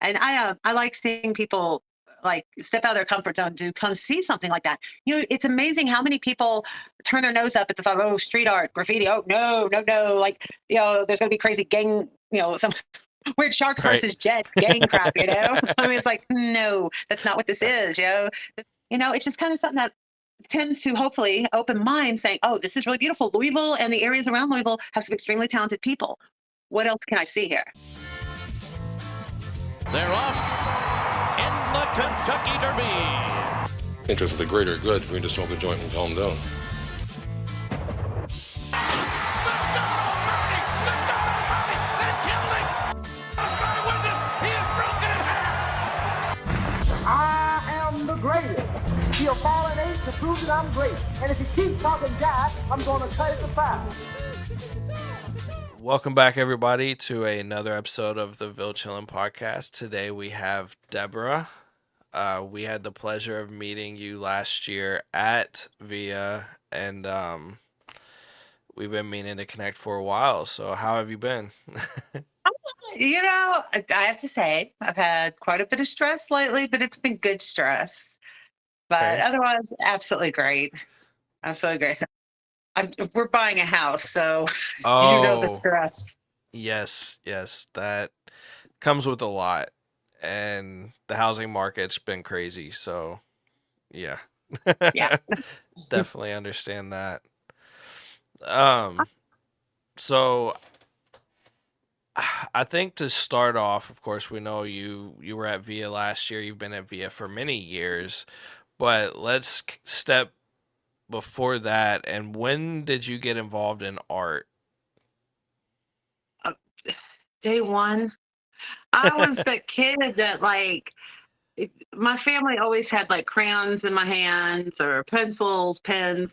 And I like seeing people like step out of their comfort zone to come see something like that. It's amazing how many people turn their nose up at the thought, oh, street art, graffiti. Oh, no, no, no. Like, there's going to be crazy gang, some weird sharks Right. versus jets gang crap. I mean, it's like, no, that's not what this is. It's just kind of something that tends to hopefully open minds saying, oh, this is really beautiful. Louisville and the areas around Louisville have some extremely talented people. What else can I see here? They're off in the Kentucky Derby. Interest of the greater good for me to smoke a joint and calm down. I am the greatest. He'll fall an eight to prove that I'm great. And if he keeps talking jive, I'm going to cut it to 5. Welcome back, everybody, to another episode of the Ville Chillin' Podcast. Today we have Debra. We had the pleasure of meeting you last year at Via, and we've been meaning to connect for a while. So how have you been? I have to say, I've had quite a bit of stress lately, but it's been good stress. But Okay. otherwise, absolutely great. Absolutely great. We're buying a house, so the Oh, stress. yes, that comes with a lot, and the housing market's been crazy. So, yeah, Yeah. definitely understand that. So I think to start off, of course, we know you were at Via last year. You've been at Via for many years, but let's step before that. And when did you get involved in art? Day one, I was that kid that my family always had like crayons in my hands or pencils, pens,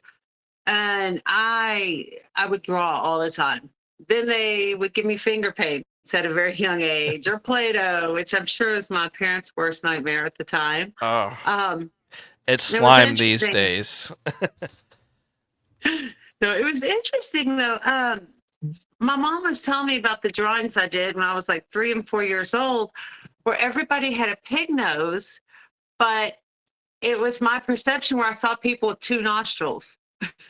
and I would draw all the time. Then they would give me finger paints at a very young age, or Play-Doh, which I'm sure is my parents' worst nightmare at the time. Oh, Um, it's it was slime these interesting. days. No, it was interesting though. My mom was telling me about the drawings I did when I was like 3 and 4 years old, where everybody had a pig nose, but it was my perception where I saw people with 2 nostrils.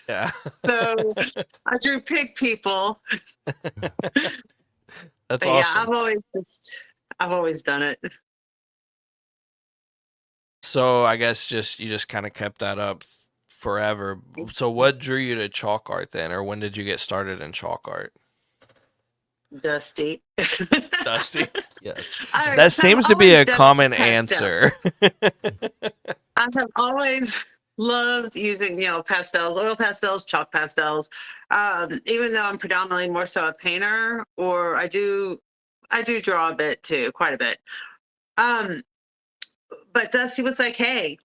Yeah. So I drew pig people. That's But yeah, awesome. I've always done it. So I guess you just kind of kept that up forever. So what drew you to chalk art then, or when did you get started in chalk art? Dusty. Dusty. Yes. I've That seems to be always a done common pastels. answer. I have always loved using, pastels, oil pastels, chalk pastels. Even though I'm predominantly more so a painter, or I do draw a bit too, quite a bit. But Dusty was like, "Hey,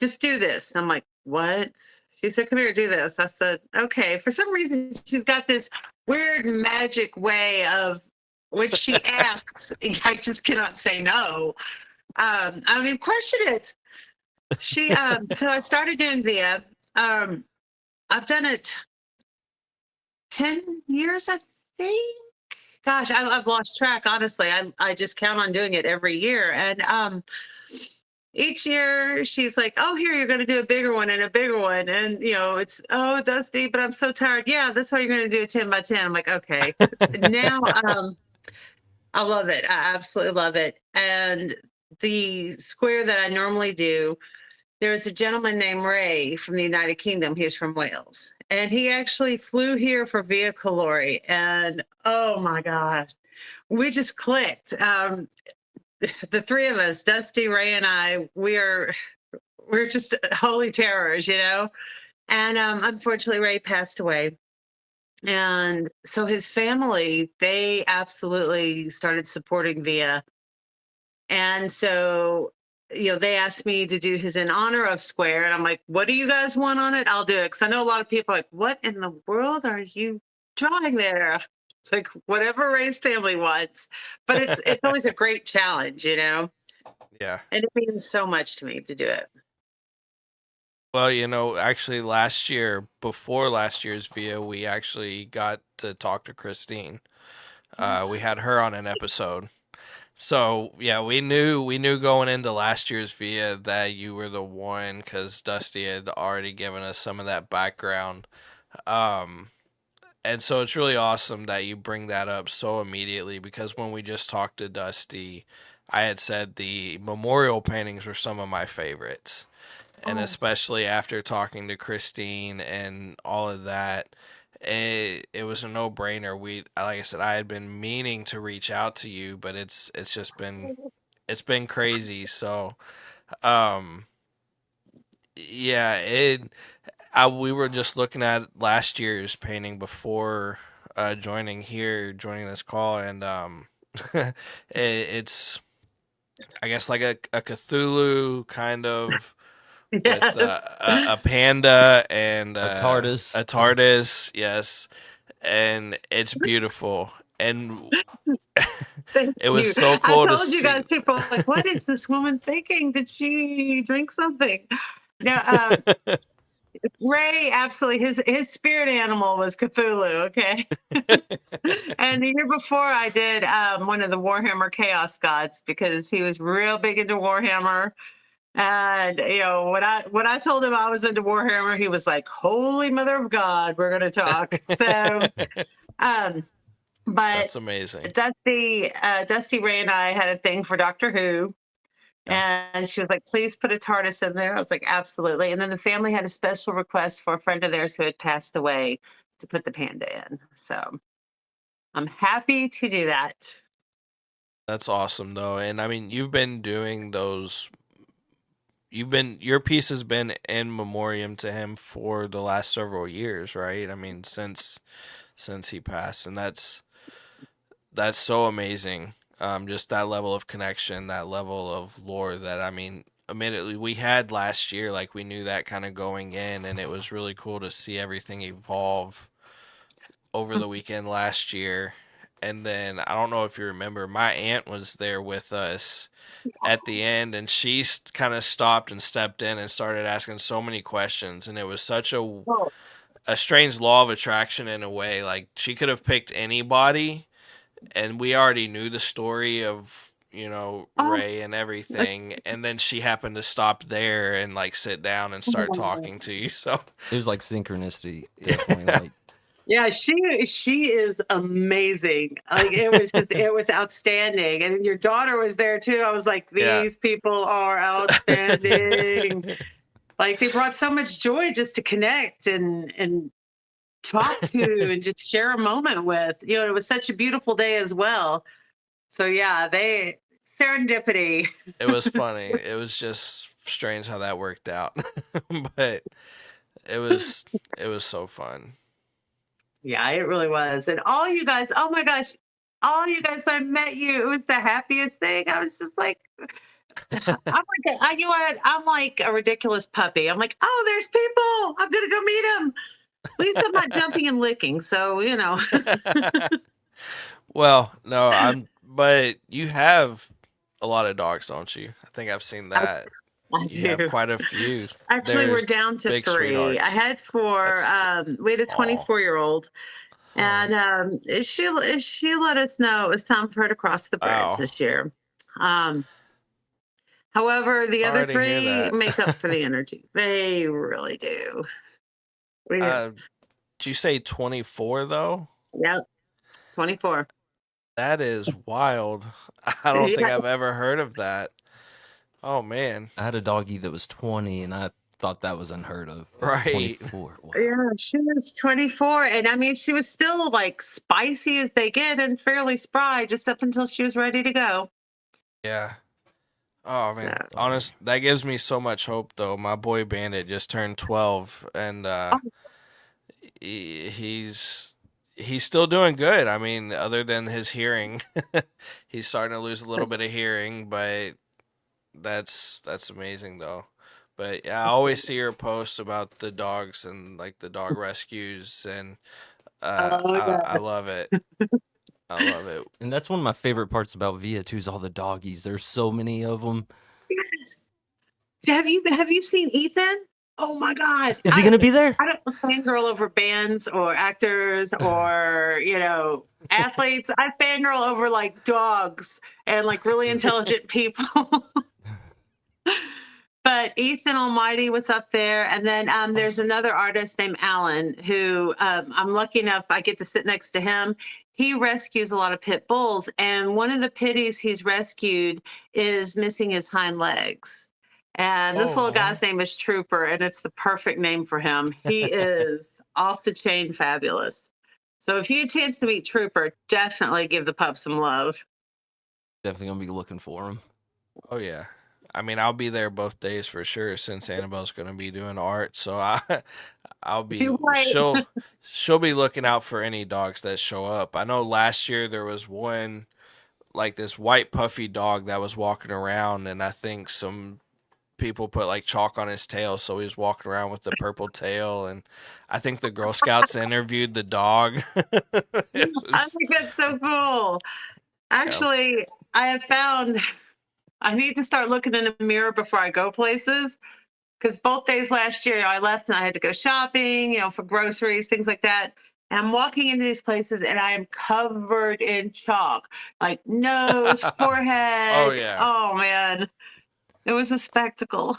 just do this." And I'm like, "What?" She said, "Come here, do this." I said, "Okay." For some reason, she's got this weird magic way of when she asks, I just cannot say no. Question it. So I started doing Via. I've done it 10 years, I think. Gosh, I've lost track, honestly. I just count on doing it every year. And each year she's like, "Oh, here, you're going to do a bigger one and a bigger one." And, it's, "Oh, Dusty, but I'm so tired." "Yeah, that's why you're going to do a 10 by 10. I'm like, "Okay." Now, I love it. I absolutely love it. And the square that I normally do, there's a gentleman named Ray from the United Kingdom. He's from Wales. And he actually flew here for Via Colori. And oh my gosh, we just clicked. The three of us, Dusty, Ray, and I, we're just holy terrors. And unfortunately, Ray passed away. And so his family, they absolutely started supporting Via. And so, they asked me to do his in honor of Square. And I'm like, "What do you guys want on it? I'll do it." Because I know a lot of people are like, "What in the world are you drawing there?" It's like whatever Ray's family wants. But it's always a great challenge. Yeah. And it means so much to me to do it. Well, actually last year, before last year's Via, we actually got to talk to Christine. We had her on an episode. So yeah, we knew going into last year's Via that you were the one because Dusty had already given us some of that background. Um, and so it's really awesome that you bring that up so immediately because when we just talked to Dusty, I had said the memorial paintings were some of my favorites. And especially after talking to Christine and all of that, it was a no brainer. Like I said, I had been meaning to reach out to you, but it's just been crazy. So, um, yeah, we were just looking at last year's painting before joining this call, and it's I guess like a Cthulhu kind of with Yes. a panda and A TARDIS. a TARDIS, yes, and it's beautiful. And Thank it was you. so I cool to told you see. guys, people are like, what is this woman thinking? Did she drink something? No, Ray, absolutely. His spirit animal was Cthulhu. Okay. And the year before, I did one of the Warhammer Chaos Gods because he was real big into Warhammer. And when I told him I was into Warhammer, he was like, "Holy Mother of God, we're going to talk." So, um, but That's amazing. Dusty Ray and I had a thing for Doctor Who. Yeah. And she was like, please put a TARDIS in there. I was like, absolutely. And then the family had a special request for a friend of theirs who had passed away to put the panda in. So I'm happy to do that. That's awesome though. And I mean, you've been doing those. Your piece has been in memoriam to him for the last several years, right? I mean, since he passed, and that's so amazing. Just that level of connection, that level of lore that I mean, admittedly we had last year, like we knew that kind of going in, and it was really cool to see everything evolve over the weekend last year. And then I don't know if you remember, my aunt was there with us at the end, and she kind of stopped and stepped in and started asking so many questions, and it was such Oh, a strange law of attraction in a way. Like she could have picked anybody and we already knew the story of Ray and everything, and then she happened to stop there and like sit down and start talking to you. So It was like synchronicity, definitely. Like, yeah, she is amazing. Like it was outstanding. And your daughter was there too. I was like, Yeah. these people are outstanding. Like they brought so much joy just to connect and talk to and just share a moment with. It was such a beautiful day as well. So yeah, serendipity. it was funny. It was just strange how that worked out, but it was so fun. Yeah, it really was. And all you guys, oh my gosh, all you guys, when I met you, it was the happiest thing. I was just like, I'm like a ridiculous puppy. I'm like, oh, there's people. I'm gonna go meet them. At least I'm not jumping and licking. So Well, no, but you have a lot of dogs, don't you? I think I've seen that. I You have do. quite a few. Actually, we're There's down to big 3. I sweethearts. had 4. We had a 24-year-old, and she let us know it was time for her to cross the bridge Wow. this year. However, the other Sorry to hear 3 that. make up for the energy. They really do. Did you say 24 though? Yep, 24. That is wild. I don't think Yeah. I've ever heard of that. Oh man. I had a doggy that was 20, and I thought that was unheard of. Right. 24. Wow. Yeah, she was 24. And I mean, she was still like spicy as they get and fairly spry just up until she was ready to go. Yeah. Oh man. So- Honest, that gives me so much hope though. My boy Bandit just turned 12 and he's still doing good. I mean, other than his hearing. He's starting to lose a little bit of hearing, but that's amazing though. But yeah, I always see your posts about the dogs and like the dog rescues, and I yes. love it. I love it. And that's one of my favorite parts about Via too, is all the doggies. There's so many of them. Yes. Have you seen Ethan? Oh my God. Is he gonna be there? I don't fangirl over bands or actors or, athletes. I fangirl over like dogs and like really intelligent people. But Ethan Almighty was up there. And then there's another artist named Alan who I'm lucky enough I get to sit next to him. He rescues a lot of pit bulls. And one of the pitties he's rescued is missing his hind legs. And this little guy's name is Trooper, and it's the perfect name for him. He is off the chain fabulous. So if you get a chance to meet Trooper, definitely give the pup some love. Definitely gonna be looking for him. Oh yeah. I mean, I'll be there both days for sure since Annabelle's going to be doing art. So I'll be You're right. she'll be looking out for any dogs that show up. I know last year there was one like this white puffy dog that was walking around, and I think some people put like chalk on his tail, so he was walking around with the purple tail. And I think the Girl Scouts interviewed the dog. It I was, think that's so cool. Actually, I have found I need to start looking in the mirror before I go places. Because both days last year, I left and I had to go shopping, for groceries, things like that. And I'm walking into these places and I am covered in chalk, like nose, forehead. oh yeah. Oh man, it was a spectacle.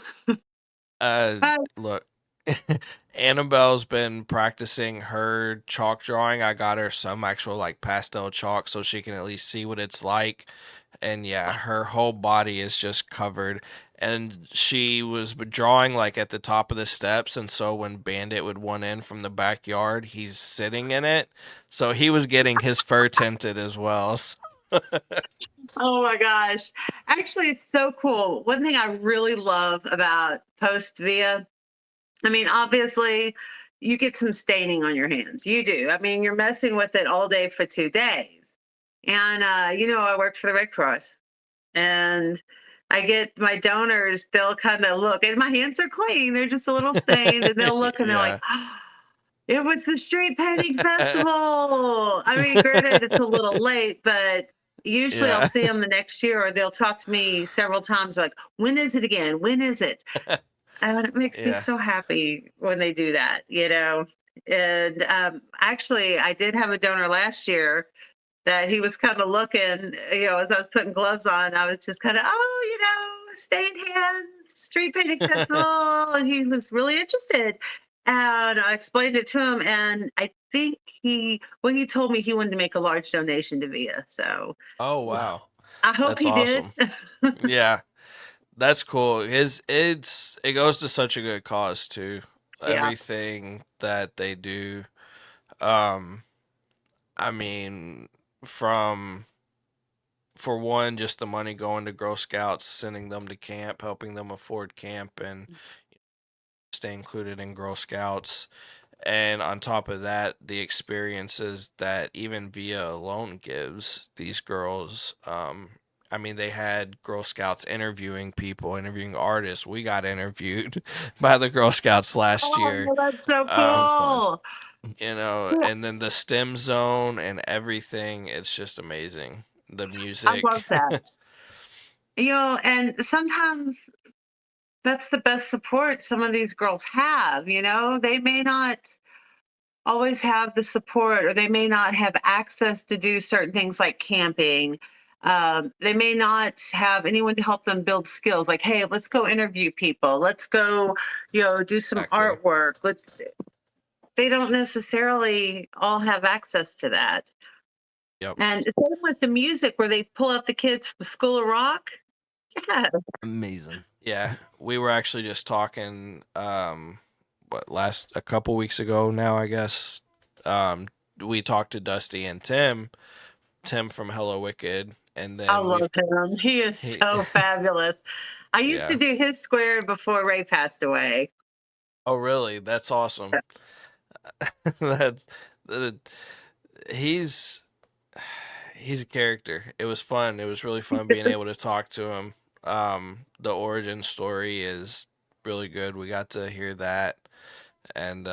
But Look, Annabelle's been practicing her chalk drawing. I got her some actual like pastel chalk so she can at least see what it's like. And yeah, her whole body is just covered. And she was drawing like at the top of the steps, and so when Bandit would one in from the backyard, he's sitting in it. So he was getting his fur tinted as well. oh my gosh, actually, it's so cool. One thing I really love about Post Via, I mean, obviously, you get some staining on your hands. You do. I mean, you're messing with it all day for 2 days. And, I work for the Red Cross. And I get my donors, they'll kind of look, and my hands are clean. They're just a little stained. And they'll look and they're like, Yeah. oh, it was the Street Painting Festival. I mean, granted, it's a little late, but usually I'll Yeah. see them the next year or they'll talk to me several times like, when is it again? When is it? And it makes me Yeah. so happy when they do that, And actually, I did have a donor last year that he was kind of looking, as I was putting gloves on, I was just kind of, stained hands, street painting festival. And he was really interested. And I explained it to him. And I think he told me he wanted to make a large donation to VIA. So Oh wow. I hope That's he awesome. did. Yeah. That's cool. It goes to such a good cause too. Yeah. Everything that they do. Um, I mean, from for one, just the money going to Girl Scouts, sending them to camp, helping them afford camp, and stay included in Girl Scouts. And on top of that, the experiences that even Via alone gives these girls. I mean, they had Girl Scouts interviewing people, interviewing artists. We got interviewed by the Girl Scouts last year. Oh, that's so Um, cool. and then the STEM zone and everything. It's just amazing. The I music. love that. And sometimes that's the best support some of these girls have. They may not always have the support or they may not have access to do certain things like camping. They may not have anyone to help them build skills like, hey, let's go interview people. Let's go, do some Exactly. artwork. They don't necessarily all have access to that. Yep. And same with the music where they pull out the kids from School of Rock. Yeah. Amazing. Yeah, we were actually just talking a couple weeks ago now, I guess. We talked to Dusty and Tim from Hello Wicked, and I then love him. He is so fabulous. I used to Yeah. do his square before Ray passed away. Oh really? That's awesome. That's he's a character. It was fun. It was really fun being able to talk to him. The origin story is really good. We got to hear that, and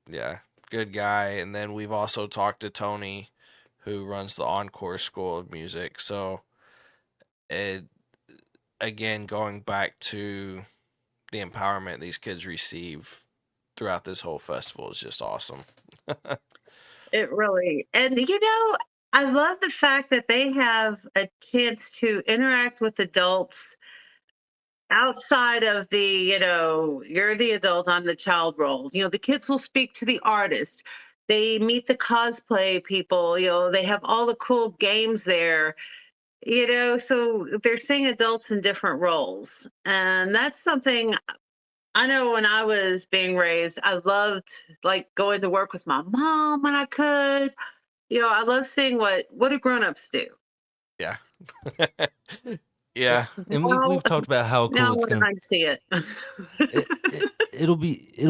yeah, good guy. And then we've also talked to Tony, who runs the Encore School of Music. So, it again going back to the empowerment these kids receive throughout this whole festival is just awesome. It really, and I love the fact that they have a chance to interact with adults outside of the, you're the adult, I'm the child role. The kids will speak to the artist. They meet the cosplay people, they have all the cool games there, so they're seeing adults in different roles. And that's something I know when I was being raised, I loved like going to work with my mom when I could. I love seeing what do grown-ups do. Yeah. Yeah. And Now, we've talked about how cool now it's when gonna. I see it. It'll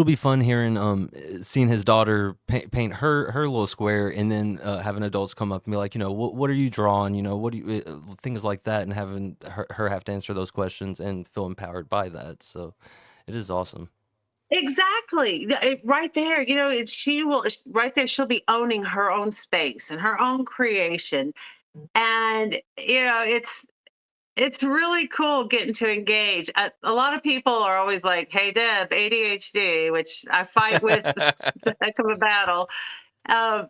be fun hearing seeing his daughter paint her little square, and then having adults come up and be like, what are you drawing, what do you things like that, and having her have to answer those questions and feel empowered by that. So it is awesome. Exactly. Right there, right there, she'll be owning her own space and her own creation. And, it's really cool getting to engage. A lot of people are always like, "Hey, Deb, ADHD," which I fight with the heck of a battle. Um,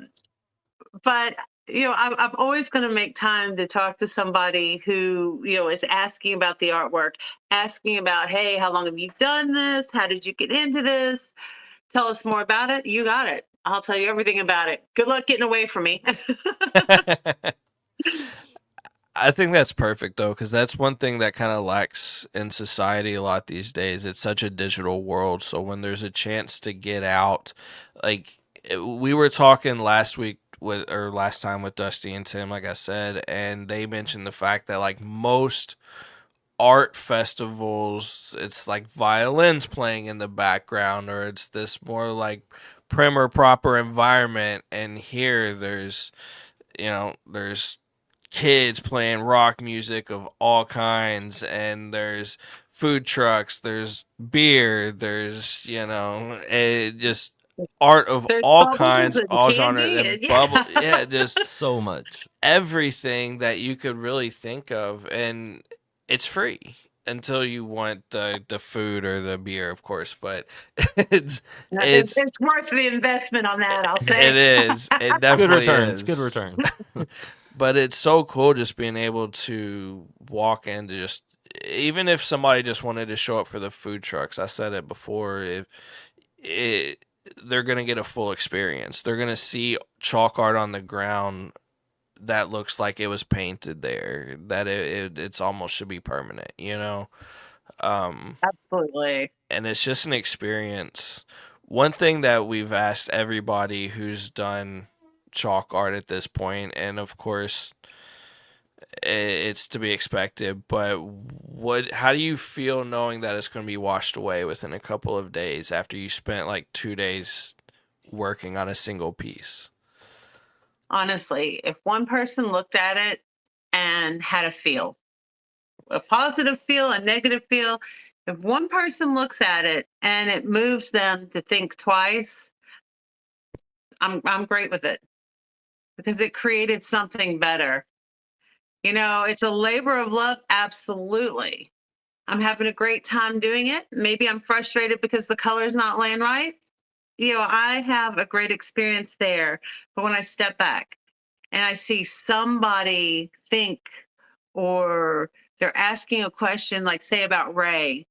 but I'm always going to make time to talk to somebody who is asking about the artwork, asking about, "Hey, how long have you done this? How did you get into this? Tell us more about it." You got it. I'll tell you everything about it. Good luck getting away from me. I think that's perfect though, because that's one thing that kind of lacks in society a lot these days. It's such a digital world, so when there's a chance to get out, like we were talking last week or last time with Dusty and Tim, like I said, and they mentioned the fact that like most art festivals, it's like violins playing in the background, or it's this more like prim or proper environment, and here there's kids playing rock music of all kinds, and there's food trucks, there's beer, there's just art of There's all bubbles kinds, and all genres, candy, and and bubble, yeah. yeah, just So much. everything that you could really think of, and it's free until you want the food or the beer, of course, but it's No, it's it's worth the investment on that, I'll it say. is. It Good definitely returns. is. Good returns. But it's so cool just being able to walk into just, even if somebody just wanted to show up for the food trucks. I said it before. If it, they're gonna get a full experience. They're gonna see chalk art on the ground that looks like it was painted there. That it's almost should be permanent. Absolutely. And it's just an experience. One thing that we've asked everybody who's done chalk art at this point, and of course it's to be expected, but how do you feel knowing that it's going to be washed away within a couple of days after you spent like 2 days working on a single piece? Honestly, if one person looked at it and had a positive feel, a negative feel, if one person looks at it and it moves them to think twice, I'm great with it, because it created something better. It's a labor of love, absolutely. I'm having a great time doing it. Maybe I'm frustrated because the color's not laying right. I have a great experience there. But when I step back and I see somebody think, or they're asking a question, like say about Ray,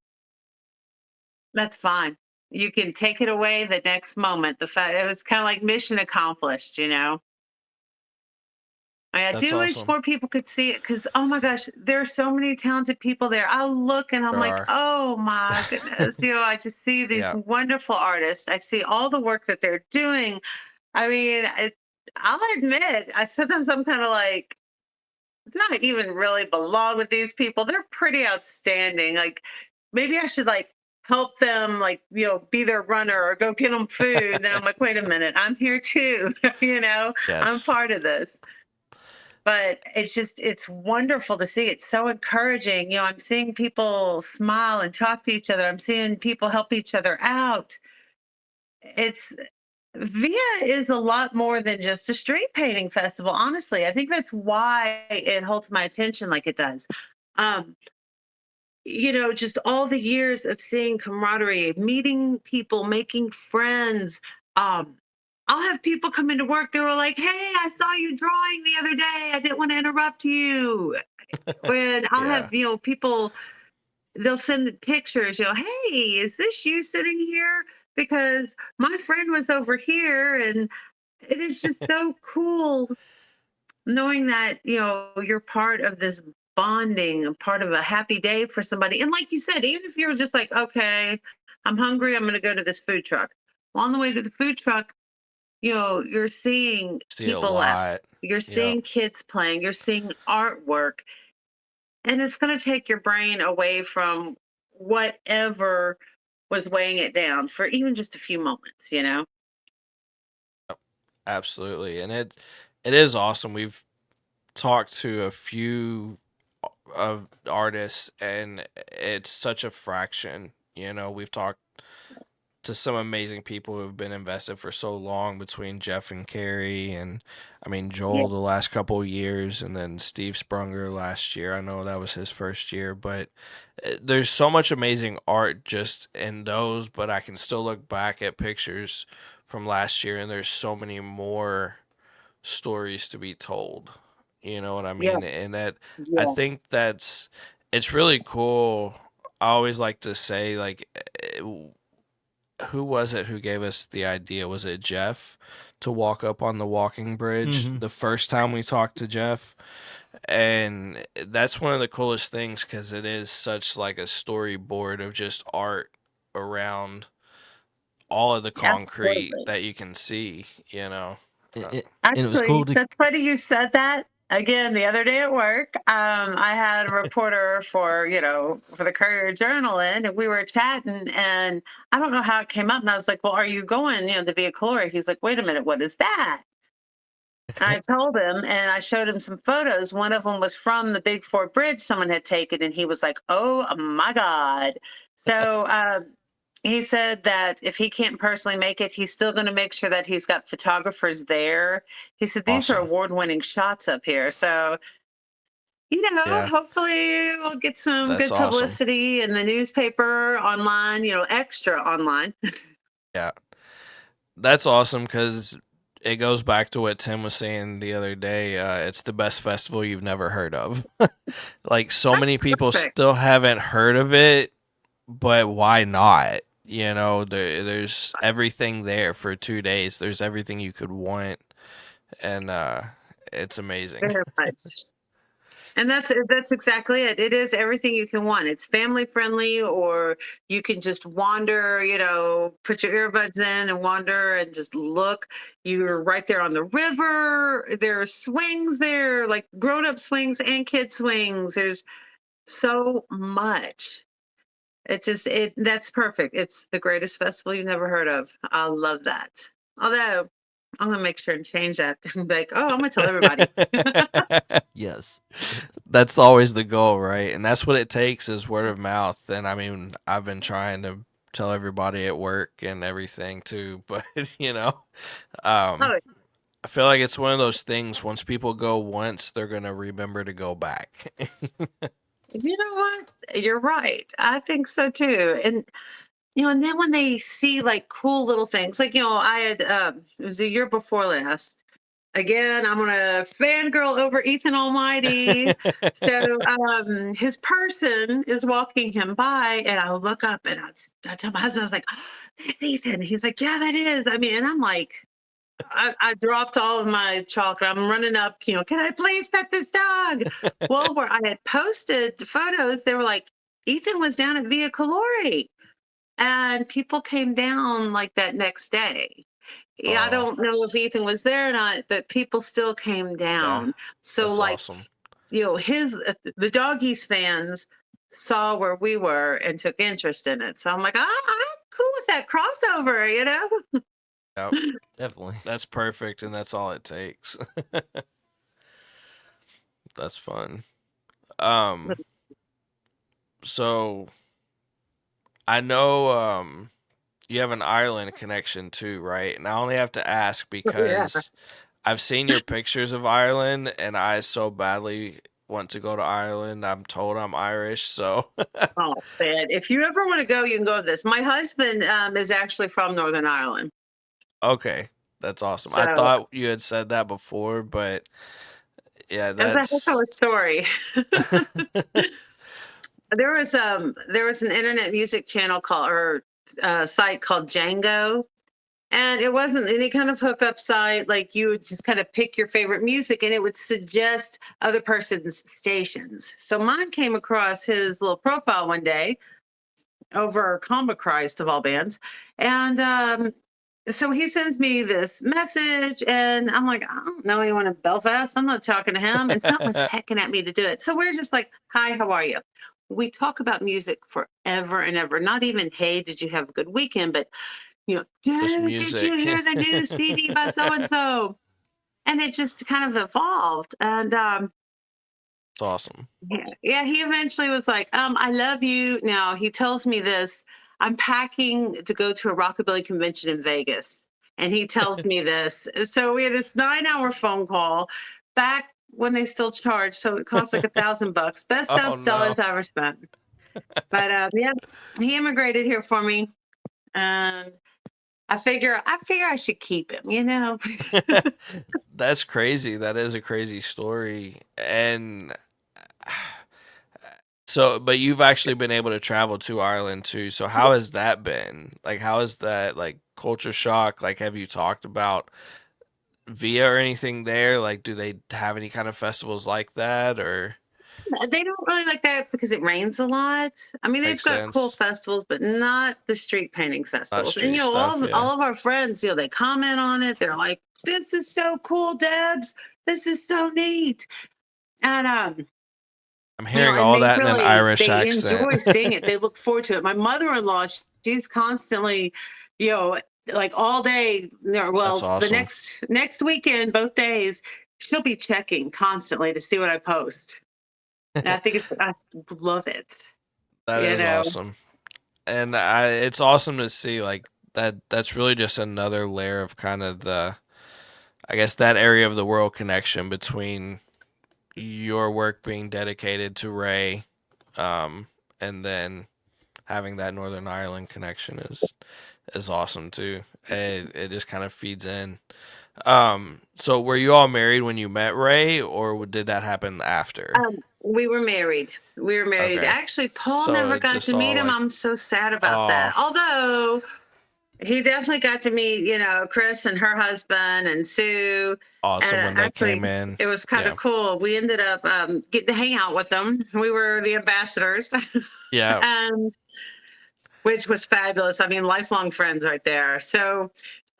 that's fine. You can take it away the next moment. The fact it was kind of like mission accomplished. I That's do wish awesome. more people could see it, because, oh my gosh, there are so many talented people there. I look and I'm There like, are. oh my goodness. I just see these Yeah. wonderful artists. I see all the work that they're doing. I mean, I'll admit, sometimes I'm kind of like, do I even really belong with these people? They're pretty outstanding. Like, maybe I should like help them, like, be their runner or go get them food. Then I'm like, wait a minute, I'm here too. I'm Yes. part of this. But it's wonderful to see. It's so encouraging. I'm seeing people smile and talk to each other. I'm seeing people help each other out. It's Via is a lot more than just a street painting festival. Honestly, I think that's why it holds my attention like it does. Um, just all the years of seeing camaraderie, meeting people, making friends. Um, I'll have people come into work. They were like, "Hey, I saw you drawing the other day. I didn't want to interrupt you." When I'll Yeah. have, people, they'll send the pictures, "Hey, is this you sitting here? Because my friend was over here." And it is just so cool knowing that, you're part of this bonding, a part of a happy day for somebody. And like you said, even if you're just like, okay, I'm hungry, I'm going to go to this food truck. Well, on the way to the food truck, you're seeing See a people laugh, lot. you're Yep. seeing kids playing, you're seeing artwork, and it's going to take your brain away from whatever was weighing it down for even just a few moments. Absolutely. And it is awesome. We've talked to a few of artists, and it's such a fraction. We've talked to some amazing people who've been invested for so long, between Jeff and Carrie, and I mean Yeah. Joel the last couple of years, and then Steve Sprunger last year. I know that was his first year, but there's so much amazing art just in those. But I can still look back at pictures from last year, and there's so many more stories to be told. You know what I Yeah. mean? And I Yeah. think it's really cool. I always like to say, like, who was it who gave us the idea? Was it Jeff, to walk up on the walking bridge Mhm. the first time we talked to Jeff? And that's one of the coolest things, because it is such like a storyboard of just art around all of the concrete Absolutely. that you can see, you know. Uh, And it was cool Actually, to. that's funny you said that. Again, the other day at work, I had a reporter for the Courier Journal in, and we were chatting, and I don't know how it came up, and I was like, "Well, are you going, to Via Colori?" He's like, "Wait a minute, what is that?" And I told him, and I showed him some photos. One of them was from the Big Fort Bridge someone had taken, and he was like, "Oh my God!" So he said that if he can't personally make it, he's still going to make sure that he's got photographers there. He said these are awesome. award-winning shots up here, so Yeah, hopefully we'll get some that's good awesome. publicity in the newspaper, online, extra online. Yeah, that's awesome, because it goes back to what Tim was saying the other day. It's the best festival you've never heard of. Like, so That's many people perfect. still haven't heard of it, but why not? There's everything there for 2 days. There's everything you could want, and it's amazing. Very much. And that's exactly it. It is everything you can want. It's family friendly, or you can just wander, put your earbuds in and wander and just look. You're right there on the river. There are swings there, like grown up swings and kid swings. There's so much. That's perfect. It's the greatest festival you've never heard of. I love that. Although I'm gonna make sure and change that. Like, oh, I'm gonna tell everybody. Yes. That's always the goal, right? And that's what it takes, is word of mouth. And I mean, I've been trying to tell everybody at work and everything too, but um, Oh, I feel like it's one of those things. Once people go once, they're gonna remember to go back. you know what? You're right. I think so too. And then when they see like cool little things, like, I had, it was the year before last. Again, I'm gonna fangirl over Ethan Almighty. So his person is walking him by, and I look up and I tell my husband, I was like, "Oh, that's Ethan." He's like, "Yeah, that is." I mean, and I'm like, I dropped all of my chocolate. I'm running up, "Can I please pet this dog?" Well, where I had posted the photos, they were like, Ethan was down at Via Colori. And people came down like that next day. Yeah, I Oh, don't know if Ethan was there or not, but people still came yeah, down. So, that's like, awesome. the doggies fans saw where we were and took interest in it. So I'm like, I'm cool with that crossover. Yep, Definitely. that's perfect, and that's all it takes. That's fun. So I know you have an Ireland connection too, right? And I only have to ask Yeah. because I've seen your pictures of Ireland, and I so badly want to go to Ireland. I'm told I'm Irish, so Oh, man. If you ever want to go, you can go with this. My husband is actually from Northern Ireland. okay, that's awesome. I So thought you had said that before, but yeah, that's a heck of a that's story. There was an internet music channel called or site called Django. And it wasn't any kind of hookup site. Like you would just kind of pick your favorite music and it would suggest other person's stations. So mine came across his little profile one day over Comba Christ of all bands. And so he sends me this message and I'm like, I don't know anyone in Belfast. I'm not talking to him. And something was pecking at me to do it. So we're just like, hi, how are you? We talk about music forever and ever. Not even, hey, did you have a good weekend? But just dude, did you music. hear the new CD by so and so? And it just kind of evolved. And It's awesome. yeah, he eventually was like, I love you. Now he tells me this. I'm packing to go to a rockabilly convention in Vegas. And he tells me this. So we had this 9-hour phone call back when they still charged. So it cost like $1,000. Best Oh dollars no. I ever spent. But yeah, he immigrated here for me. And I figure I should keep him. That's crazy. That is a crazy story. And so, but you've actually been able to travel to Ireland too. So how has that been? Like, how is that like culture shock? Like, have you talked about Via or anything there? Like, do they have any kind of festivals like that or They don't really like that because it rains a lot. I mean, they've makes got cool sense? festivals, but not the street painting Not festivals. And street stuff, yeah. all of our friends, they comment on it. They're like, "This is so cool, Debs. This is so neat." And I'm hearing and all that in an Irish they accent. enjoy seeing it. They look forward to it. My mother-in-law, she's constantly, you know, like all day. That's Well, the awesome. next weekend, both days, she'll be checking constantly to see what I post. And I love it. That You is know, awesome. And it's awesome to see like that that's really just another layer of kind of the I guess that area of the world connection between your work being dedicated to Ray, and then having that Northern Ireland connection is awesome too. It just kind of feeds in. So were you all married when you met Ray, or did that happen after? we were married. We were married. Okay, Actually, Paul so never it got just to meet all him. like, I'm so sad about that. oh, Although he definitely got to meet, Chris and her husband and Sue. awesome And when they came actually, in. it was kind Yeah, of cool. We ended up getting to hang out with them. We were the ambassadors, yeah, and which was fabulous. I mean, lifelong friends right there. So,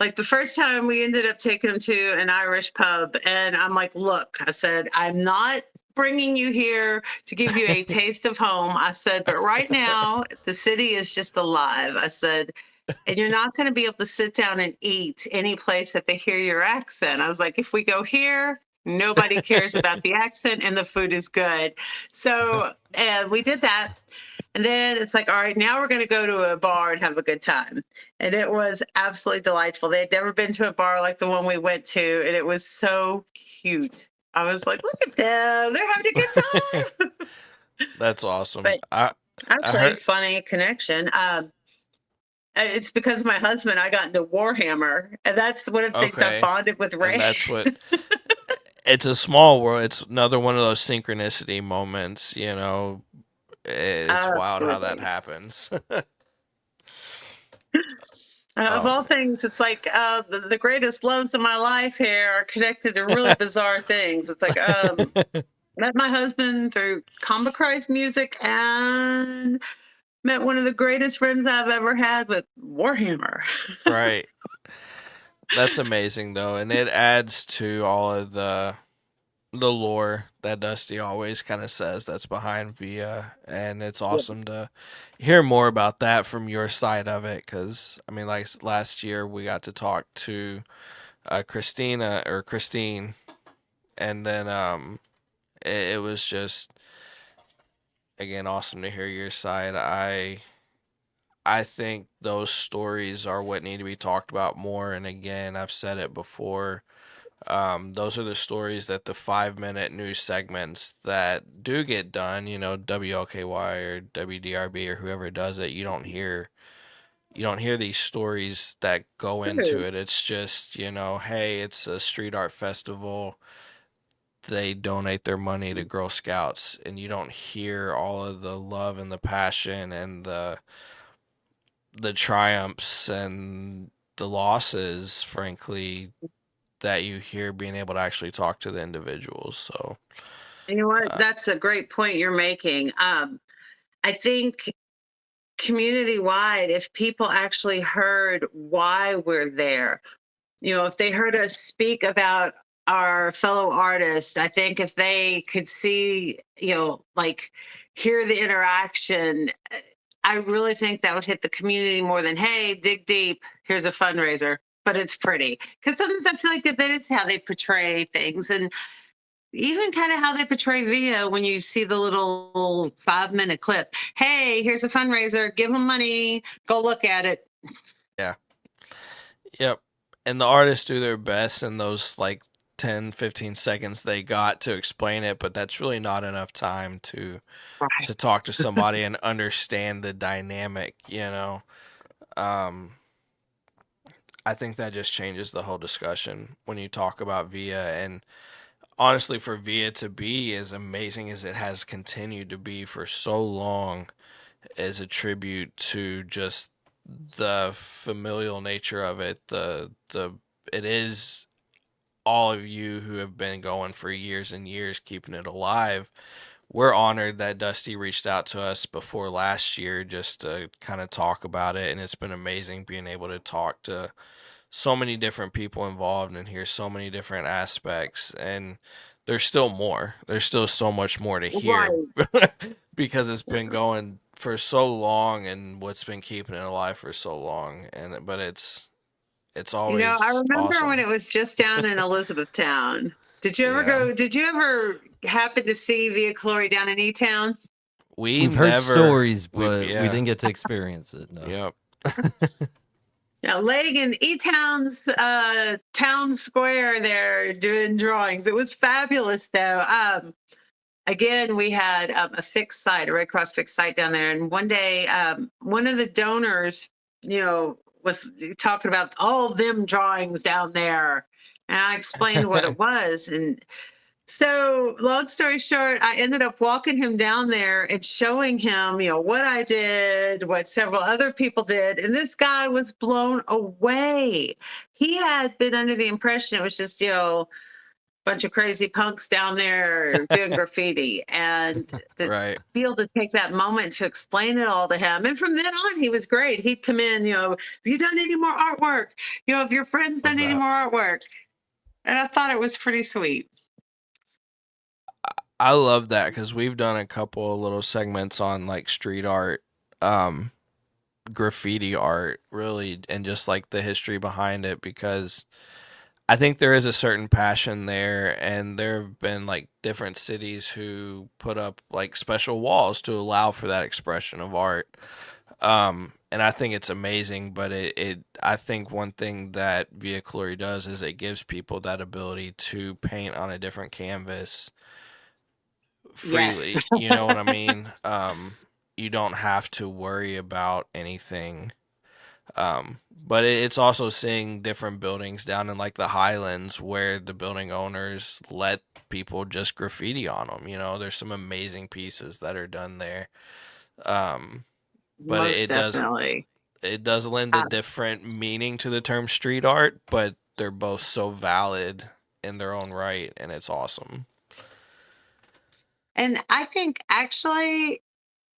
like the first time we ended up taking them to an Irish pub, and I'm like, look, I said, I'm not bringing you here to give you a taste of home. I said, but right now, the city is just alive. I said, and you're not going to be able to sit down and eat any place that they hear your accent. I was like, if we go here, nobody cares about the accent and the food is good. So we did that. And then it's like, all right, now we're going to go to a bar and have a good time. And it was absolutely delightful. They had never been to a bar like the one we went to, and it was so cute. I was like, look at them. They're having a good time. that's awesome. But I actually, heard funny connection. It's because of my husband. I got into Warhammer, and that's one of the things I okay, bonded with and Ray. that's what it's a small world. It's another one of those synchronicity moments, you know. It's wild how that Absolutely. happens. Of um, all things, it's like the greatest loves of my life here are connected to really bizarre things. It's like met my husband through Comba Christ music and met one of the greatest friends I've ever had with Warhammer. right. That's amazing though, and it adds to all of the lore that Dusty always kind of says that's behind Via, and it's awesome to hear more about that from your side of it. Because I mean, like last year we got to talk to Christine, and then it was just again awesome to hear your side. I think those stories are what need to be talked about more. And again, I've said it before. Those are the stories that the 5-minute news segments that do get done, WLKY or WDRB or whoever does it, you don't hear these stories that go into True. it. It's just, hey, it's a street art festival. They donate their money to Girl Scouts, and you don't hear all of the love and the passion and the triumphs and the losses, frankly, that you hear being able to actually talk to the individuals. So, You know what? uh, That's a great point you're making. I think community wide, if people actually heard why we're there, if they heard us speak about our fellow artists, I think if they could see, like hear the interaction, I really think that would hit the community more than, hey, dig deep, here's a fundraiser, but it's pretty. Because sometimes I feel like that is how they portray things. And even kind of how they portray Via when you see the little 5-minute clip. Hey, here's a fundraiser, give them money, go look at it. yeah. Yep. And the artists do their best in those like 10, 15 seconds they got to explain it, but that's really not enough time to Right. talk to somebody and understand the dynamic. I think that just changes the whole discussion when you talk about Via. And honestly, for Via to be as amazing as it has continued to be for so long is a tribute to just the familial nature of it. It is all of you who have been going for years and years, keeping it alive. We're honored that Dusty reached out to us before last year just to kind of talk about it, and it's been amazing being able to talk to so many different people involved and hear so many different aspects. And there's still more. There's still so much more to hear Right. because it's been going for so long and what's been keeping it alive for so long. But it's I always remember when awesome. it was just down in Elizabethtown. Did you ever Yeah. go? Did you ever happen to see Via Colori down in E-Town? We We've heard never stories, but we yeah. didn't get to experience it. No. Yep. Yeah, leg in E-Town's town square there doing drawings. It was fabulous though. Again, we had a fixed site, a Red Cross fixed site down there. And one day, one of the donors, was talking about all of them drawings down there. And I explained what it was. And so, long story short, I ended up walking him down there and showing him, what I did, what several other people did. And this guy was blown away. He had been under the impression it was just, bunch of crazy punks down there doing graffiti, and to Right. be able to take that moment to explain it all to him. And from then on, he was great. He'd come in, have you done any more artwork? Have your friends Love done any that. more artwork? And I thought it was pretty sweet. I love that because we've done a couple of little segments on like street art, graffiti art, really, and just like the history behind it. Because I think there is a certain passion there, and there have been like different cities who put up like special walls to allow for that expression of art. And I think it's amazing, but I think one thing that Via Colori does is it gives people that ability to paint on a different canvas Yes. freely. You know what I mean? You don't have to worry about anything. But it's also seeing different buildings down in like the Highlands where the building owners let people just graffiti on them. There's some amazing pieces that are done there. But Most definitely. it does lend a different meaning to the term street art, but they're both so valid in their own right, and it's awesome. And I think actually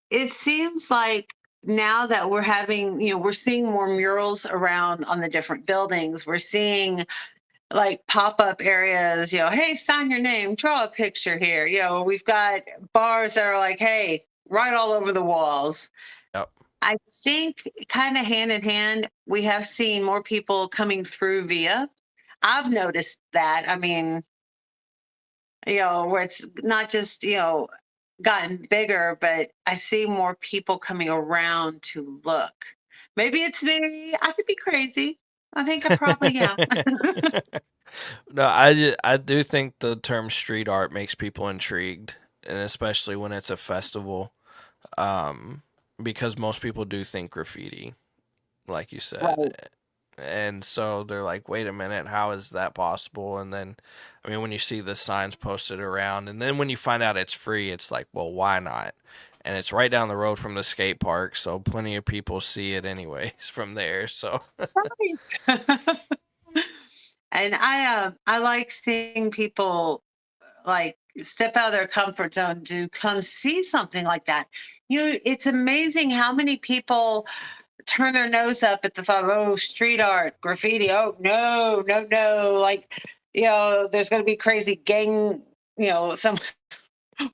it seems like now that we're having, we're seeing more murals around on the different buildings. We're seeing like pop-up areas, hey, sign your name, draw a picture here. We've got bars that are like, hey, right all over the walls. Yep. I think kind of hand in hand, we have seen more people coming through Via. I've noticed that. I mean, where it's not just, gotten bigger, but I see more people coming around to look. Maybe it's me. I could be crazy. I think I probably am. No, I do think the term street art makes people intrigued, and especially when it's a festival, um, because most people do think graffiti, like you said. Right. And so they're like, wait a minute, how is that possible? And then, I mean, when you see the signs posted around, and then when you find out it's free, it's like, well, why not? And it's right down the road from the skate park, so plenty of people see it anyways from there. So, Right. And I like seeing people like step out of their comfort zone to come see something like that. It's amazing how many people turn their nose up at the thought of, oh, street art, graffiti. Oh, no, no, no. Like, there's going to be crazy gang, some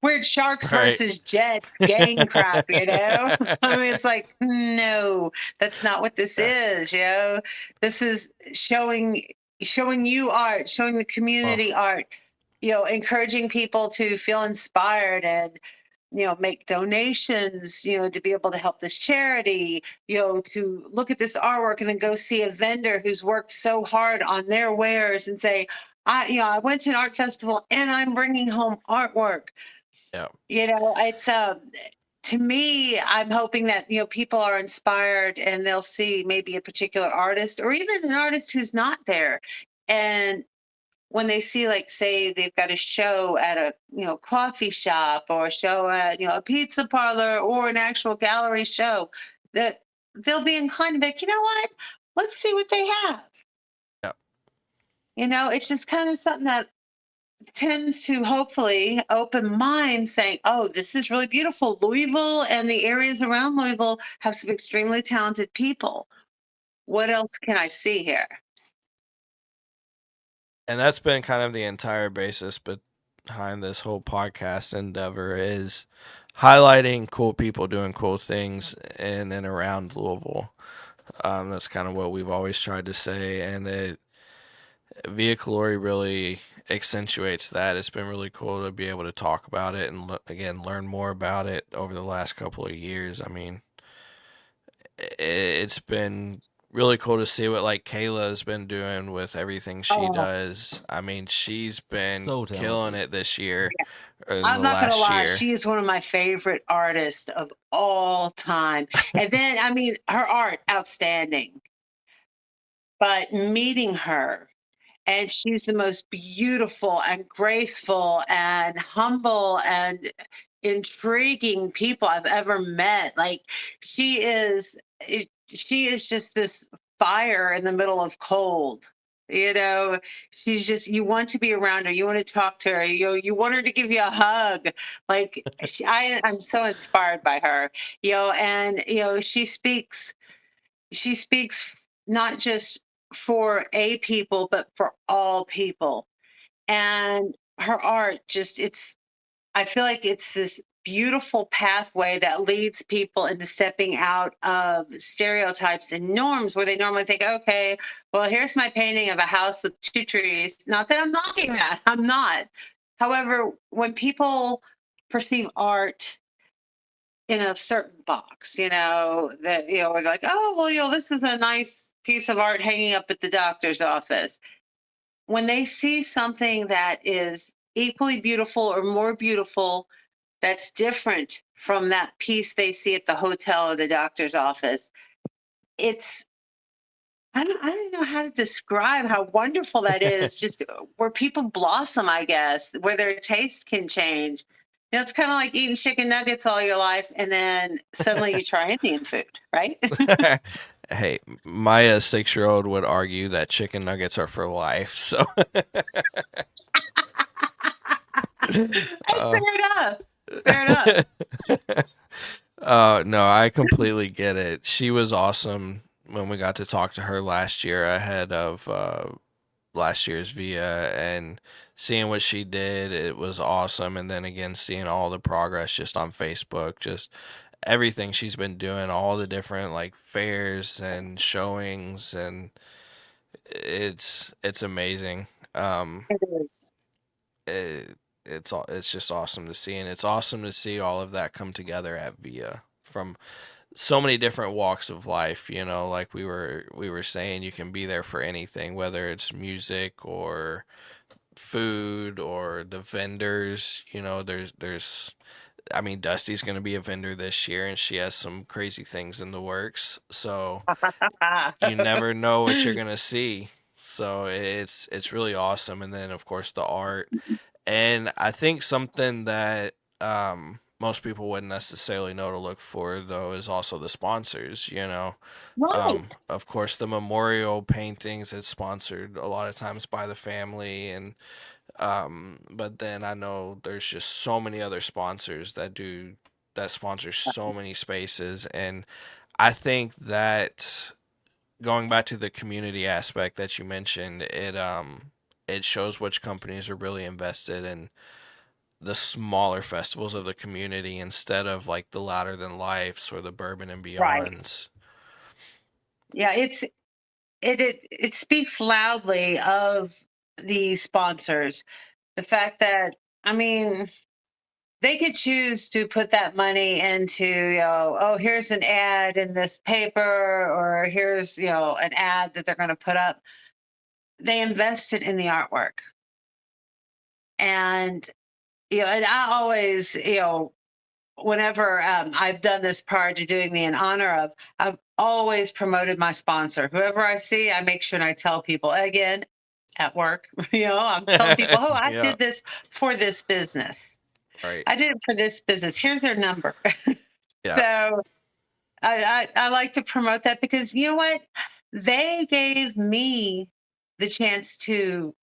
weird sharks right. versus jets gang crap, I mean, it's like, no, that's not what this Yeah. is. This is showing you art, showing the Well, community art, encouraging people to feel inspired and make donations, to be able to help this charity, to look at this artwork and then go see a vendor who's worked so hard on their wares and say, I went to an art festival and I'm bringing home artwork. yeah. It's to me, I'm hoping that people are inspired and they'll see maybe a particular artist or even an artist who's not there, and when they see, like, say they've got a show at a coffee shop or a show at a pizza parlor or an actual gallery show, that they'll be inclined to be like, you know what, let's see what they have. Yeah. It's just kind of something that tends to hopefully open minds saying, oh, this is really beautiful. Louisville and the areas around Louisville have some extremely talented people. What else can I see here? And that's been kind of the entire basis behind this whole podcast endeavor is highlighting cool people doing cool things in and around Louisville. That's kind of what we've always tried to say, and Via Colori really accentuates that. It's been really cool to be able to talk about it and again learn more about it over the last couple of years. I mean, it's been really cool to see what like Kayla's been doing with everything she Oh, does. I mean, she's been So killing talented. it this year or in I'm the not gonna last lie, year. she is one of my favorite artists of all time. And then, I mean, her art, outstanding. But meeting her, and she's the most beautiful and graceful and humble and intriguing people I've ever met. Like, she is just this fire in the middle of cold. She's just, you want to be around her, you want to talk to her, you want her to give you a hug. Like, I'm so inspired by her. And she speaks not just for a people, but for all people. And her art just, I feel like it's this beautiful pathway that leads people into stepping out of stereotypes and norms where they normally think, okay, well, here's my painting of a house with two trees. Not that I'm knocking that, I'm not. However, when people perceive art in a certain box, that, we're like, oh, well, this is a nice piece of art hanging up at the doctor's office. When they see something that is equally beautiful or more beautiful, that's different from that piece they see at the hotel or the doctor's office, it's, I don't know how to describe how wonderful that is. Just where people blossom, I guess, where their taste can change. It's kind of like eating chicken nuggets all your life, and then suddenly you try Indian food, right? Hey, my 6-year-old would argue that chicken nuggets are for life. So, Hey, uh, fair enough. Fair enough. No, I completely get it. She was awesome when we got to talk to her last year ahead of last year's Via, and seeing what she did, it was awesome. And then again, seeing all the progress just on Facebook, just everything she's been doing, all the different like fairs and showings, and it's amazing. It is. It's just awesome to see, and it's awesome to see all of that come together at Via from so many different walks of life, you know, like we were saying, you can be there for anything, whether it's music or food or the vendors, you know, there's I mean, Dusty's going to be a vendor this year and she has some crazy things in the works. So you never know what you're going to see. So it's really awesome. And then of course the art. And I think something that most people wouldn't necessarily know to look for though is also the sponsors, you know. Right. Of course the memorial paintings is sponsored a lot of times by the family, and but then I know there's just so many other sponsors that sponsor so many spaces, and I think that going back to the community aspect that you mentioned, it shows which companies are really invested in the smaller festivals of the community instead of like the Louder Than Lifes or the Bourbon and Right. Beyonds. Yeah, it speaks loudly of the sponsors. The fact that, I mean, they could choose to put that money into, oh, here's an ad in this paper, or here's, an ad that they're going to put up. They invested in the artwork. And, and I always, whenever I've done this prior to doing the in honor of, I've always promoted my sponsor. Whoever I see, I make sure and I tell people again at work, I'm telling people, oh, I Yeah, did this for this business. right. I did it for this business. Here's their number. Yeah, So I like to promote that because you know what? They gave me the chance to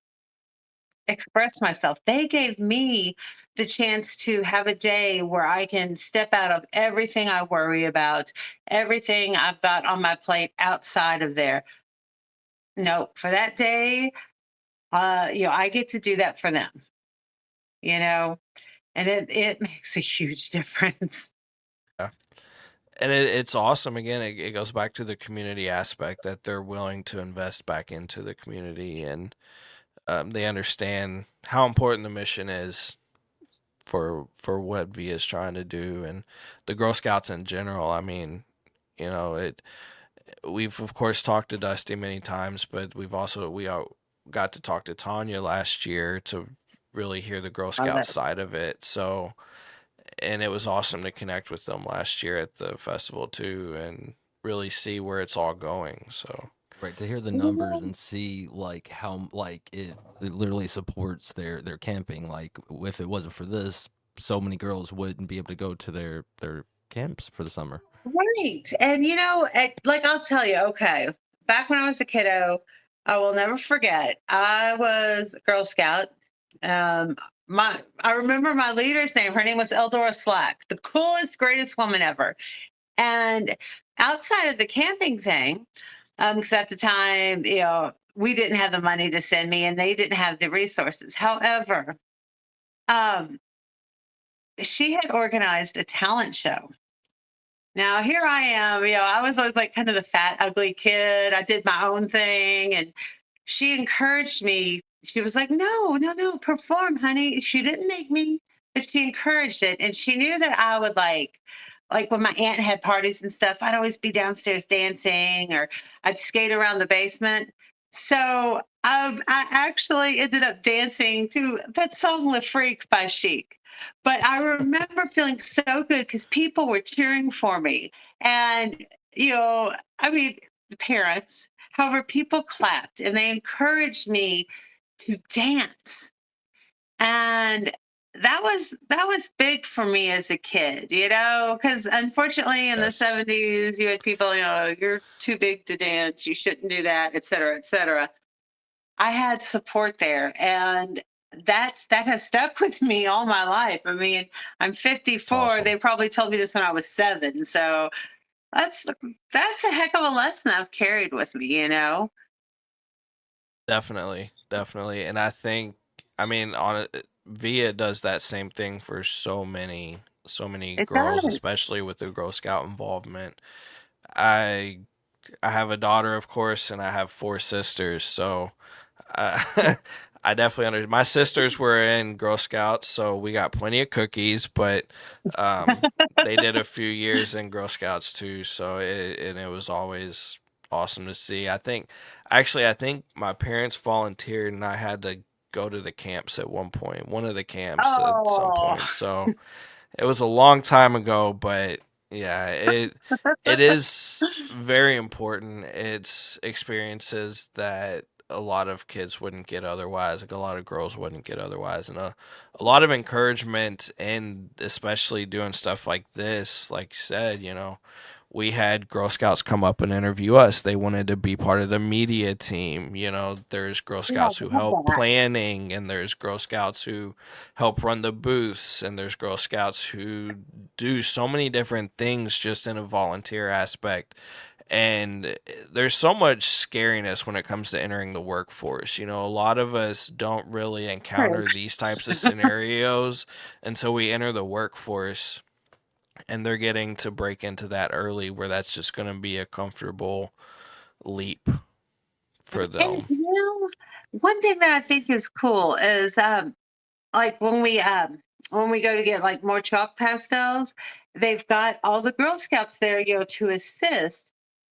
express myself. They gave me the chance to have a day where I can step out of everything I worry about, everything I've got on my plate outside of there. No, for that day, I get to do that for them, you know, and it makes a huge difference. yeah. And it's awesome. Again, it goes back to the community aspect that they're willing to invest back into the community, and they understand how important the mission is for what V is trying to do, and the Girl Scouts in general. I mean, you know, we've of course talked to Dusty many times, but we all got to talk to Tanya last year to really hear the Girl Love Scout it. side of it. So, and it was awesome to connect with them last year at the festival too, and really see where it's all going. So, Right, to hear the numbers and see like how like it literally supports their camping. Like if it wasn't for this, so many girls wouldn't be able to go to their camps for the summer. Right. And like I'll tell you, okay, back when I was a kiddo, I will never forget. I was a Girl Scout. Um I remember my leader's name. Her name was Eldora Slack, the coolest, greatest woman ever. And outside of the camping thing, because at the time, we didn't have the money to send me and they didn't have the resources. However, um, she had organized a talent show. Now here I am, I was always like kind of the fat, ugly kid. I did my own thing, and she encouraged me. She was like, "No, no, no, perform, honey." She didn't make me, but she encouraged it, and she knew that I would like when my aunt had parties and stuff. I'd always be downstairs dancing, or I'd skate around the basement. So I actually ended up dancing to that song "Le Freak" by Chic. But I remember feeling so good because people were cheering for me. And, I mean, the parents, however, people clapped and they encouraged me to dance. And that was big for me as a kid, because unfortunately in the yes, 70s you had people, you're too big to dance, you shouldn't do that, et cetera, et cetera. I had support there, and that has stuck with me all my life. I mean, I'm it's 54. awesome. They probably told me this when I was 7. So that's that's a heck of a lesson I've carried with me. Definitely, definitely. And I think, I mean, on it, Via does that same thing for so many It girls, does. especially with the Girl Scout involvement. I I have a daughter, of course, and I have four sisters, so I I definitely understand. My sisters were in Girl Scouts, so we got plenty of cookies, but um, they did a few years in Girl Scouts too, so it was always awesome to see. I think my parents volunteered and I had to go to the camps at one of the camps at some Oh, point. So it was a long time ago, but yeah, it is very important. It's experiences that a lot of kids wouldn't get otherwise, like a lot of girls wouldn't get otherwise, and a lot of encouragement, and especially doing stuff like this, like you said, we had Girl Scouts come up and interview us. They wanted to be part of the media team. There's Girl see, I Scouts who love help that. planning, and there's Girl Scouts who help run the booths, and there's Girl Scouts who do so many different things just in a volunteer aspect. And there's so much scariness when it comes to entering the workforce. A lot of us don't really True. encounter these types of scenarios until we enter the workforce, and they're getting to break into that early where that's just going to be a comfortable leap for And them. one thing that I think is cool is like when we go to get like more chalk pastels, they've got all the Girl Scouts there, to assist.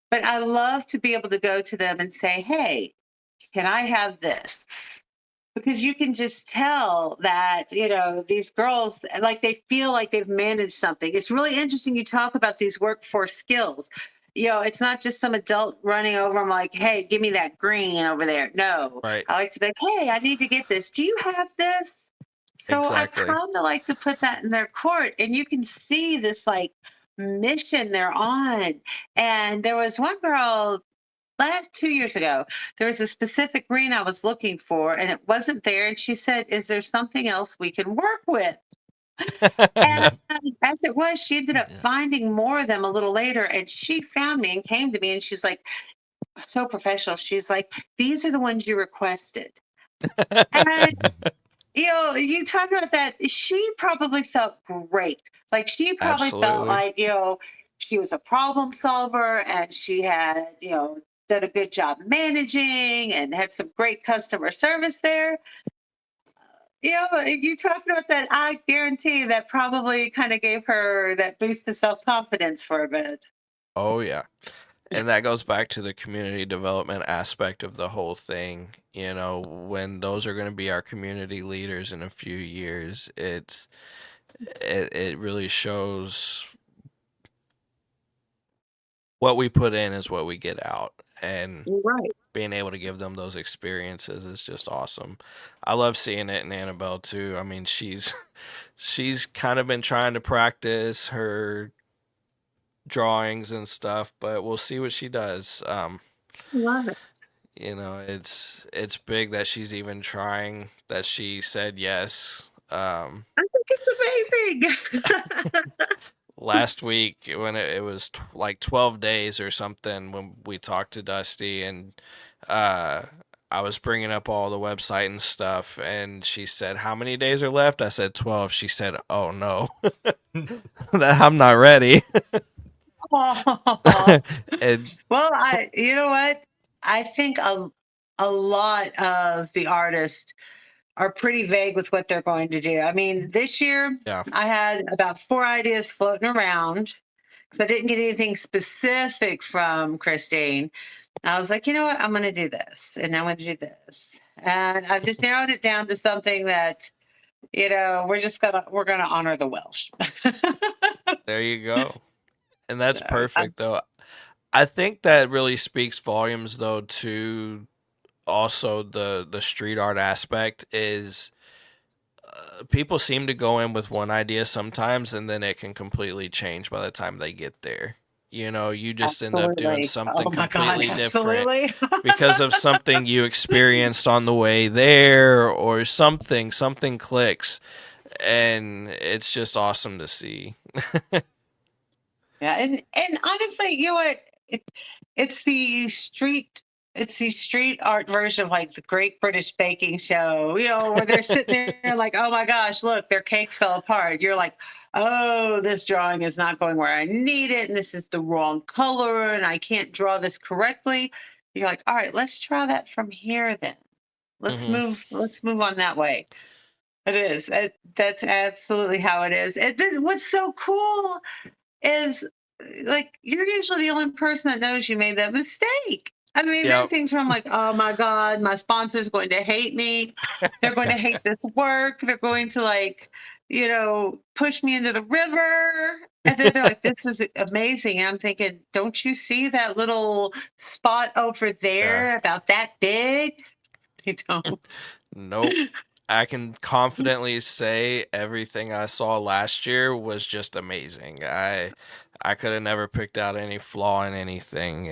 But I love to be able to go to them and say, "Hey, can I have this?" Because you can just tell that these girls, like, they feel like they've managed something. It's really interesting. You talk about these workforce skills. It's not just some adult running over them like, "Hey, give me that green over there." No, Right. I like to be like, "Hey, I need to get this. Do you have this?" So I Exactly. kind of like to put that in their court, and you can see this like mission they're on. And there was one girl last 2 years ago, there was a specific green I was looking for, and it wasn't there. And she said, "Is there something else we can work with?" And as it was, she ended up Yeah. finding more of them a little later. And she found me and came to me, and she's like, so professional. She's like, "These are the ones you requested." And you talk about that. She probably felt great. Like, she probably felt Absolutely. like, she was a problem solver, and she had, done a good job managing and had some great customer service there. You talking about that, I guarantee that probably kind of gave her that boost of self-confidence for a bit. Oh, yeah. And that goes back to the community development aspect of the whole thing. When those are going to be our community leaders in a few years, it really shows what we put in is what we get out. And You're right. being able to give them those experiences is just awesome. I love seeing it in Annabelle too. I mean, she's kind of been trying to practice her drawings and stuff, but we'll see what she does. Love it. It's big that she's even trying, that she said yes. I think it's amazing. Last week when it was like 12 days or something when we talked to Dusty, and uh I was bringing up all the website and stuff, and she said, "How many days are left?" I said 12. She said, "Oh no." That I'm not ready. Aw. And Well, you know what? I think a lot of the artists are pretty vague with what they're going to do. I mean, this year yeah. I had about 4 ideas floating around because I didn't get anything specific from Christine. I was like, you know what? I'm going to do this, and I'm going to do this, and I've just narrowed it down to something that we're gonna honor the Welsh. There you go. And that's So perfect though. I think that really speaks volumes though to also the street art aspect is, people seem to go in with one idea sometimes, and then it can completely change by the time they get there. You just end up doing absolutely. something Oh my God, completely different absolutely. because of something you experienced on the way there, or something clicks, and it's just awesome to see. Yeah, and honestly, you know what? It, it's the street. It's the street art version of like the Great British Baking Show. Where they're sitting there like, "Oh my gosh, look, their cake fell apart." You're like, "Oh, this drawing is not going where I need it, and this is the wrong color, and I can't draw this correctly." You're like, "All right, let's try that from here then." Let's Mhm. move. Let's move on that way. It is. That's absolutely how it is. What's so cool is like you're usually the only person that knows you made that mistake. I mean, there are Yep. things where I'm like, oh my God, my sponsor's going to hate me. They're going to hate this work. They're going to push me into the river. And then they're like, this is amazing. And I'm thinking, don't you see that little spot over Yeah. there about that big? They don't. Nope. I can confidently say everything I saw last year was just amazing. I could have never picked out any flaw in anything.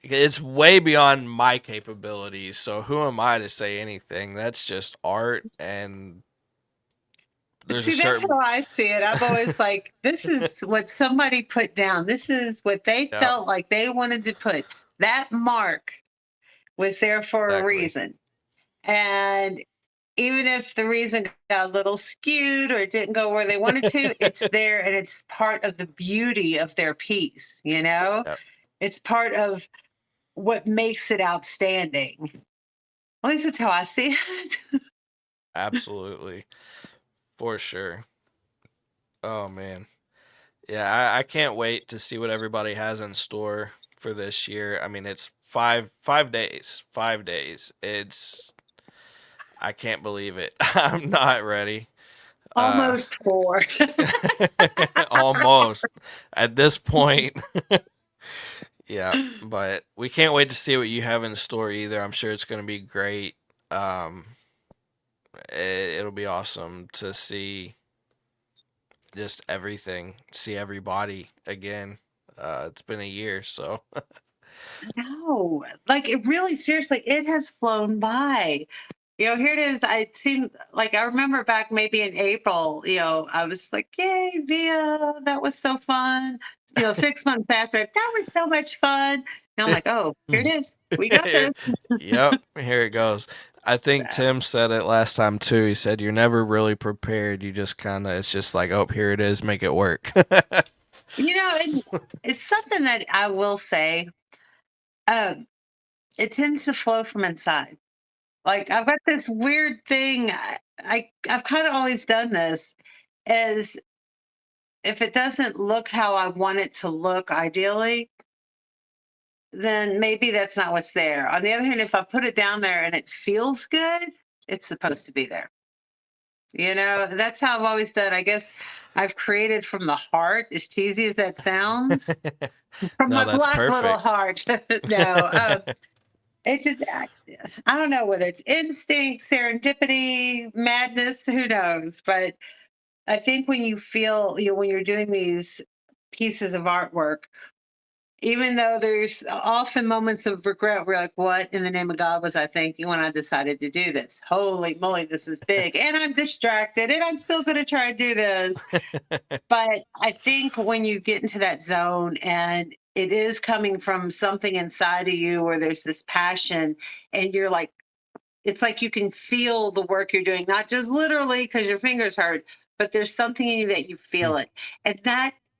It's way beyond my capabilities. So who am I to say anything? That's just art, and there's a See, that's certain how I see it. I'm always like, this is what somebody put down. This is what they Yep, felt like they wanted to put. That mark was there for a exactly. reason. And even if the reason got a little skewed or it didn't go where they wanted to, it's there and it's part of the beauty of their piece, you know? Yep, It's part of what makes it outstanding. At least that's how I see it. absolutely. For sure. Oh man. Yeah, I can't wait to see what everybody has in store for this year. I mean, it's five days. 5 days. I can't believe it. I'm not ready. Uh Almost four. almost at this point. Yeah, but we can't wait to see what you have in store either. I'm sure it's going to be great. Um it'll be awesome to see just everything, see everybody again. It's been a year, so No, like it really, seriously, it has flown by. Here it is. I seem like I remember back maybe in April, I was like, yay, Via, that was so fun. 6 months after, that was so much fun. Now I'm like, oh, here it Mm. is. We got here, this. yep, here it goes. I think So, Tim said it last time too. He said you're never really prepared. You just kind of, it's just like, oh, here it is, make it work. and it's something that I will say, um, it tends to flow from inside. Like I've got this weird thing. I've kind of always done this. Is if it doesn't look how I want it to look ideally, then maybe that's not what's there. On the other hand, if I put it down there and it feels good, it's supposed to be there. That's how I've always done. I guess I've created from the heart, as cheesy as that sounds, from No, my that's black little perfect. heart. No, it's just, I don't know whether it's instinct, serendipity, madness, who knows? But I think when you feel, when you're doing these pieces of artwork, even though there's often moments of regret, we're like, what in the name of God was I thinking when I decided to do this? Holy moly, this is big. And I'm distracted and I'm still going to try to do this. But I think when you get into that zone and it is coming from something inside of you where there's this passion and you're like, it's like you can feel the work you're doing, not just literally because your fingers hurt, but there's something in you that you feel it. And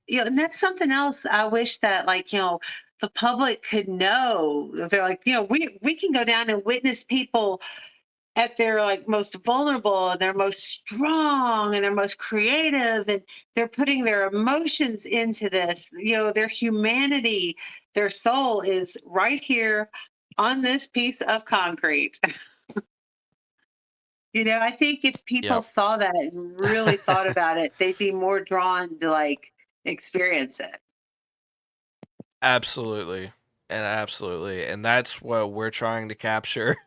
and that's something else I wish that the public could know. They're like, we can go down and witness people at their like most vulnerable and their most strong and their most creative, and they're putting their emotions into this, their humanity, their soul is right here on this piece of concrete. I think if people Yep. saw that and really thought about it, they'd be more drawn to experience it. Absolutely. And that's what we're trying to capture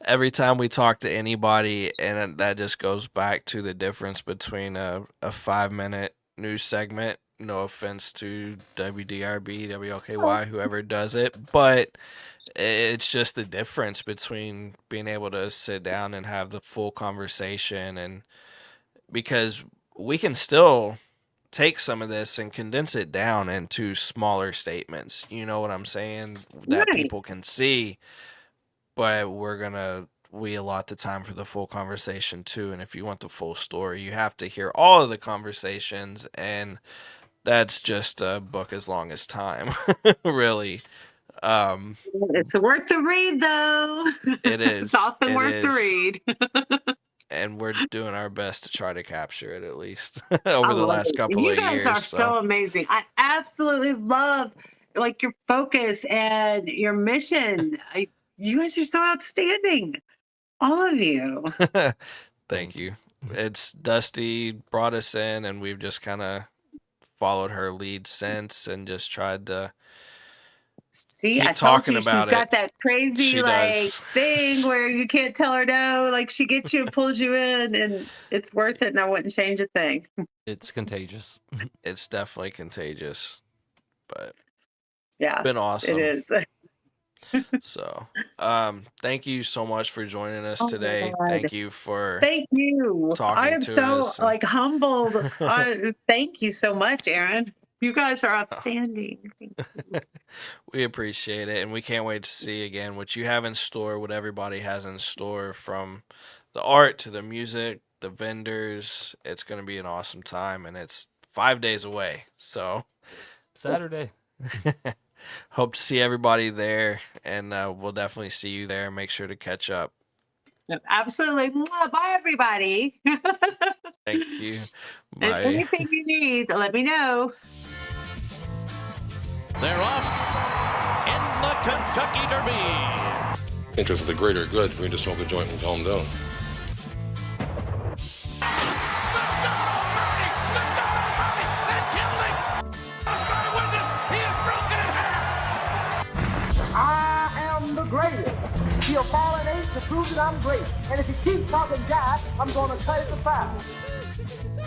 every time we talk to anybody. And that just goes back to the difference between a 5 minute news segment. No offense to WDRB, WLKY, whoever does it, but it's just the difference between being able to sit down and have the full conversation. And because we can still take some of this and condense it down into smaller statements. You know what I'm saying? That Right. people can see, but we allot the time for the full conversation too. And if you want the full story, you have to hear all of the conversations, and that's just a book as long as time, really. It's worth the read, though. It is. It's often It worth the is. read. And we're doing our best to try to capture it at least I over the love last it. couple You of guys years. are so amazing. I absolutely love like your focus and your mission. You guys are so outstanding. All of you. Thank you. It's Dusty brought us in, and we've just kind of followed her lead since, and just tried to See, keep I told talking you she's about got it. that crazy She like does. thing where you can't tell her no. Like she gets you and pulls you in, and it's worth it. And I wouldn't change a thing. It's contagious. It's definitely contagious, but Yeah, it's been awesome. it is. So, thank you so much for joining us Oh my today. God. Thank you for Thank you. talking I am to so us. like humbled. Thank you so much, Aaron. You guys are outstanding. We appreciate it, and we can't wait to see again what you have in store, what everybody has in store, from the art to the music, the vendors. It's going to be an awesome time, and it's 5 days away. So Saturday. hope to see everybody there, and we'll definitely see you there. Make sure to catch up. Absolutely. Bye, everybody. Thank you. And Bye. anything you need, let me know. They're off in the Kentucky Derby. Interest of the greater good for me to smoke a joint and calm down. I am the greatest. He'll fall an ace to prove that I'm great. And if he keeps talking jive, I'm gonna cut it to 5.